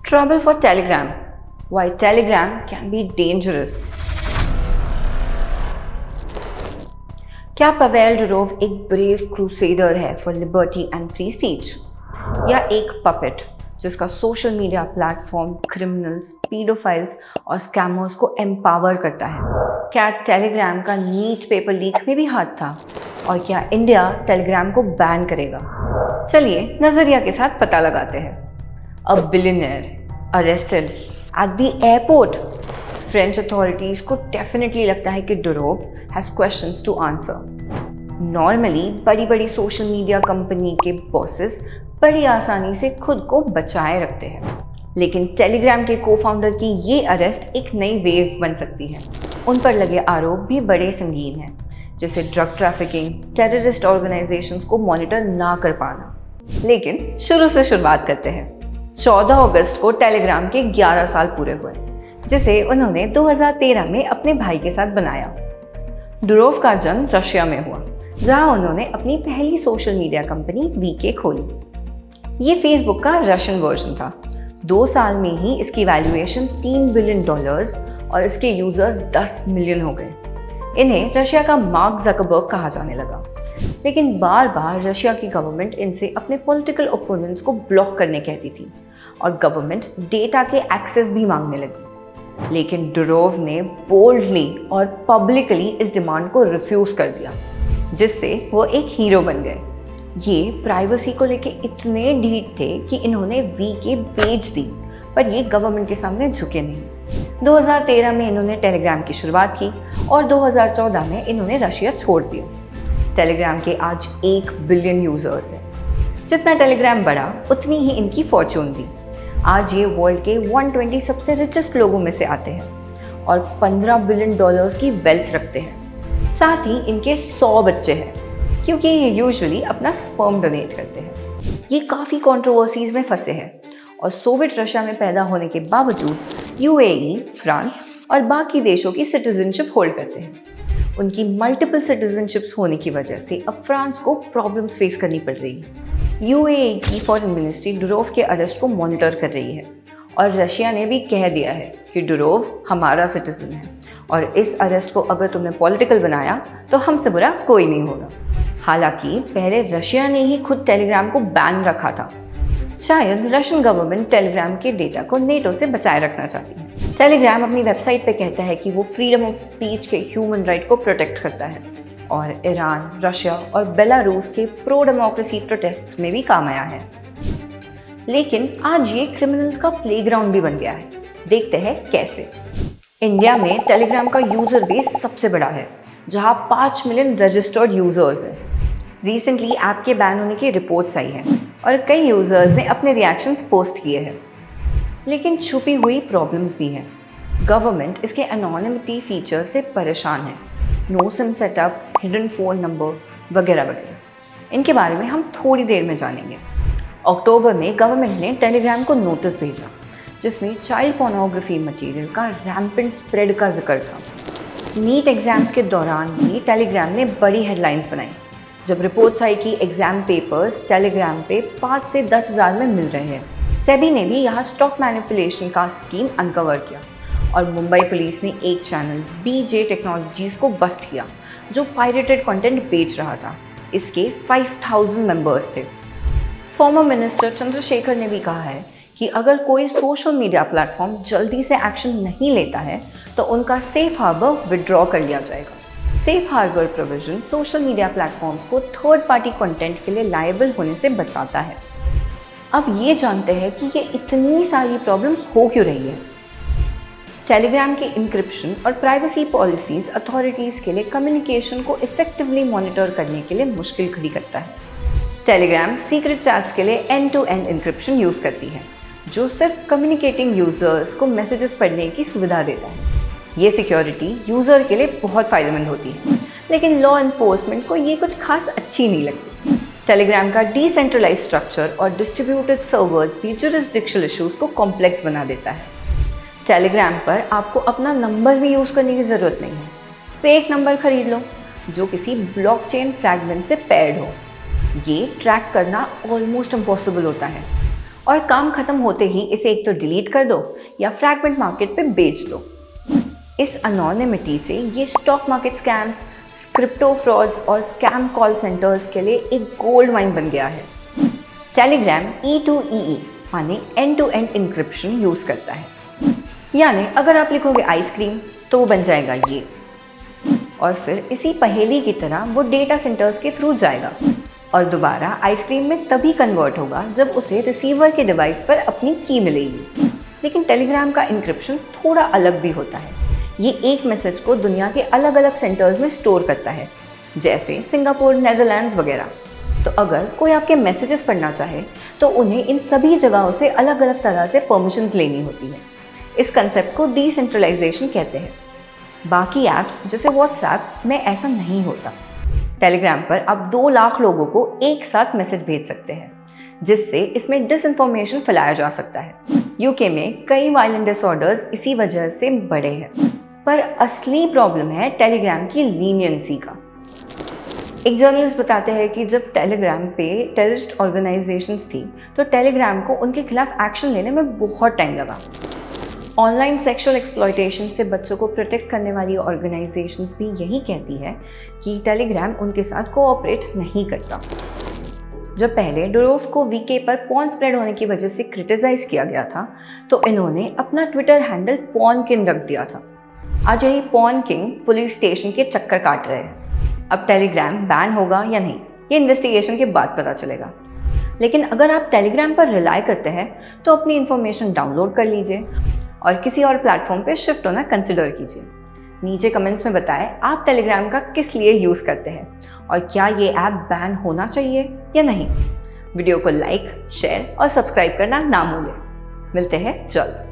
Trouble for Telegram. Why Telegram can be dangerous. क्या Pavel Durov एक brave crusader है for liberty and free speech, या एक puppet जिसका social media platform criminals, paedophiles और scammers को एम्पावर करता है? क्या टेलीग्राम का नीट पेपर लीक में भी हाथ था, और क्या इंडिया टेलीग्राम को बैन करेगा? चलिए नजरिया के साथ पता लगाते हैं। A billionaire arrested at the airport. French authorities को definitely लगता है कि Durov has questions to answer. Normally बड़ी बड़ी सोशल मीडिया कंपनी के बॉसेस बड़ी आसानी से खुद को बचाए रखते हैं, लेकिन टेलीग्राम के को-फाउंडर की ये अरेस्ट एक नई वेव बन सकती है। उन पर लगे आरोप भी बड़े संगीन हैं, जैसे ड्रग ट्रैफिकिंग, टेररिस्ट ऑर्गेनाइजेशंस को मॉनिटर ना कर पाना। लेकिन शुरू से शुरुआत करते हैं। 14 अगस्त को टेलीग्राम के 11 साल पूरे हुए, जिसे उन्होंने 2013 में अपने भाई के साथ बनाया। डुरोव का जन्म रशिया में हुआ, जहां उन्होंने अपनी पहली सोशल मीडिया कंपनी वीके खोली। ये फेसबुक का रशियन वर्जन था। 2 साल में ही इसकी वैल्यूएशन $3 बिलियन और इसके यूजर्स 10 मिलियन हो गए। इन्हें रशिया का मार्क ज़करबर्ग कहा जाने लगा, लेकिन बार बार रशिया की गवर्नमेंट इनसे अपने पॉलिटिकल ओपोनेंट्स को ब्लॉक करने कहती थी, और गवर्नमेंट डेटा के एक्सेस भी मांगने लगी। लेकिन डुरोव ने बोल्डली और पब्लिकली इस डिमांड को रिफ्यूज कर दिया, जिससे वो एक हीरो बन गए। ये प्राइवेसी को लेके इतने ढीठ थे कि इन्होंने वीके बेच दी, पर ये गवर्नमेंट के सामने झुके नहीं। 2013 में इन्होंने टेलीग्राम की शुरुआत की और 2014 में इन्होंने रशिया छोड़ दिया। टेलीग्राम के आज 1 बिलियन यूजर्स हैं। जितना टेलीग्राम बढ़ा उतनी ही इनकी फॉर्च्यून भी। आज ये वर्ल्ड के 120 सबसे रिचेस्ट लोगों में से आते हैं और $15 बिलियन की वेल्थ रखते हैं। साथ ही इनके 100 बच्चे हैं, क्योंकि ये यूजुअली अपना स्पर्म डोनेट करते हैं। ये काफ़ी कंट्रोवर्सीज में फंसे हैं और सोवियत रशिया में पैदा होने के बावजूद यूएई, फ्रांस और बाकी देशों की सिटीजनशिप होल्ड करते हैं। उनकी मल्टीपल सिटीजनशिप्स होने की वजह से अब फ्रांस को प्रॉब्लम्स फेस करनी पड़ रही है। यूएई की फॉरेन मिनिस्ट्री डुरोव के अरेस्ट को मॉनिटर कर रही है, और रशिया ने भी कह दिया है कि डुरोव हमारा सिटीजन है, और इस अरेस्ट को अगर तुमने पॉलिटिकल बनाया तो हमसे बुरा कोई नहीं होगा। हालांकि पहले रशिया ने ही खुद टेलीग्राम को बैन रखा था। शायद रशियन गवर्नमेंट टेलीग्राम के डेटा को नेटो से बचाए रखना चाहती है। टेलीग्राम अपनी वेबसाइट पे कहता है कि वो फ्रीडम ऑफ स्पीच के ह्यूमन राइट को प्रोटेक्ट करता है, और ईरान, रशिया और बेलारूस के प्रो डेमोक्रेसी प्रोटेस्ट्स में भी काम आया है। लेकिन आज ये क्रिमिनल्स का प्लेग्राउंड भी बन गया है। देखते हैं कैसे। इंडिया में टेलीग्राम का यूजर बेस सबसे बड़ा है, जहां 5 मिलियन रजिस्टर्ड यूजर्स हैं। रिसेंटली ऐप के बैन होने की रिपोर्ट्स आई हैं और कई यूजर्स ने अपने रिएक्शंस पोस्ट किए हैं। लेकिन छुपी हुई प्रॉब्लम्स भी हैं। गवर्नमेंट इसके एनोनिमिटी फीचर से परेशान है। No SIM setup, hidden phone number वगैरह वगैरह। इनके बारे में हम थोड़ी देर में जानेंगे। अक्टूबर में गवर्नमेंट ने टेलीग्राम को नोटिस भेजा, जिसमें चाइल्ड पोर्नोग्राफी मटेरियल का रैम्पेंट स्प्रेड का जिक्र था। नीट एग्जाम्स के दौरान भी टेलीग्राम ने बड़ी हेडलाइंस बनाई, जब रिपोर्ट्स आई कि एग्जाम पेपर्स टेलीग्राम पे 5 से 10 हज़ार में मिल रहे हैं। सेबी ने भी यहाँ स्टॉक मैनिपुलेशन का स्कीम अनकवर किया, और मुंबई पुलिस ने एक चैनल बीजे टेक्नोलॉजीज को बस्ट किया, जो पायरेटेड कंटेंट बेच रहा था। इसके 5000 मेंबर्स थे। फॉर्मर मिनिस्टर चंद्रशेखर ने भी कहा है कि अगर कोई सोशल मीडिया प्लेटफॉर्म जल्दी से एक्शन नहीं लेता है तो उनका सेफ हार्बर विड्रॉ कर लिया जाएगा। Safe harbour provision social media platforms को थर्ड पार्टी कंटेंट के लिए लायबल होने से बचाता है। अब ये जानते हैं कि ये इतनी सारी प्रॉब्लम्स हो क्यों रही है। टेलीग्राम के इंक्रिप्शन और प्राइवेसी पॉलिसीज अथॉरिटीज़ के लिए कम्युनिकेशन को इफेक्टिवली मॉनिटर करने के लिए मुश्किल खड़ी करता है। टेलीग्राम सीक्रेट चैट्स के लिए end to end encryption use करती है, जो सिर्फ कम्युनिकेटिंग यूजर्स को मैसेजेस पढ़ने की सुविधा देता है। ये सिक्योरिटी यूज़र के लिए बहुत फ़ायदेमंद होती है, लेकिन लॉ इन्फोर्समेंट को ये कुछ खास अच्छी नहीं लगती। टेलीग्राम का डिसेंट्रलाइज स्ट्रक्चर और डिस्ट्रीब्यूटेड सर्वर्स भी जुरिसडिक्शनल इश्यूज को कॉम्प्लेक्स बना देता है। टेलीग्राम पर आपको अपना नंबर भी यूज़ करने की ज़रूरत नहीं है। फेक नंबर खरीद लो जो किसी ब्लॉकचेन फ्रैगमेंट से पेयर्ड हो। ये ट्रैक करना ऑलमोस्ट इम्पॉसिबल होता है, और काम खत्म होते ही इसे एक तो डिलीट कर दो या फ्रैगमेंट मार्केट पे बेच दो। इस अनोनिमिटी से ये stock market scams, crypto frauds और स्कैम कॉल सेंटर्स के लिए एक गोल्ड माइन बन गया है। टेलीग्राम E2EE माने end to end encryption use करता है। यानी अगर आप लिखोगे आइसक्रीम तो वो बन जाएगा ये, और फिर इसी पहेली की तरह वो डेटा सेंटर्स के थ्रू जाएगा और दोबारा आइसक्रीम में तभी कन्वर्ट होगा जब उसे रिसीवर के डिवाइस पर अपनी की मिलेगी। लेकिन टेलीग्राम का इंक्रिप्शन थोड़ा अलग भी होता है। ये एक मैसेज को दुनिया के अलग अलग सेंटर्स में स्टोर करता है, जैसे सिंगापुर, नेदरलैंड्स वगैरह। तो अगर कोई आपके मैसेजेस पढ़ना चाहे तो उन्हें इन सभी जगहों से अलग अलग तरह से परमिशंस लेनी होती है। इस कंसेप्ट को डिसेंट्रलाइजेशन कहते हैं। बाकी ऐप्स जैसे व्हाट्सएप में ऐसा नहीं होता। टेलीग्राम पर आप 2 लाख लोगों को एक साथ मैसेज भेज सकते हैं, जिससे इसमें डिसइंफॉर्मेशन फैलाया जा सकता है। यूके में कई वायलेंट डिसऑर्डर्स इसी वजह से बढ़े हैं। पर असली प्रॉब्लम है टेलीग्राम की लीनियंसी का। एक जर्नलिस्ट बताते हैं कि जब टेलीग्राम पे टेररिस्ट ऑर्गेनाइजेशंस थी तो टेलीग्राम को उनके खिलाफ एक्शन लेने में बहुत टाइम लगा। ऑनलाइन सेक्सुअल एक्सप्लॉयटेशन से बच्चों को प्रोटेक्ट करने वाली ऑर्गेनाइजेशंस भी यही कहती है कि टेलीग्राम उनके साथ कोऑपरेट नहीं करता। जब पहले डुरोव को वीके पर पॉर्न स्प्रेड होने की वजह से क्रिटिसाइज किया गया था तो इन्होंने अपना ट्विटर हैंडल पॉर्न किंग रख दिया था। आज यही पॉर्न किंग पुलिस स्टेशन के चक्कर काट रहे हैं। अब टेलीग्राम बैन होगा या नहीं, ये इन्वेस्टिगेशन के बाद पता चलेगा। लेकिन अगर आप टेलीग्राम पर रिलाय करते हैं तो अपनी इन्फॉर्मेशन डाउनलोड कर लीजिए और किसी और प्लेटफॉर्म पे शिफ्ट होना कंसिडर कीजिए। नीचे कमेंट्स में बताएं आप टेलीग्राम का किस लिए यूज़ करते हैं और क्या ये ऐप बैन होना चाहिए या नहीं। वीडियो को लाइक, शेयर और सब्सक्राइब करना ना भूलें। मिलते हैं जल्द।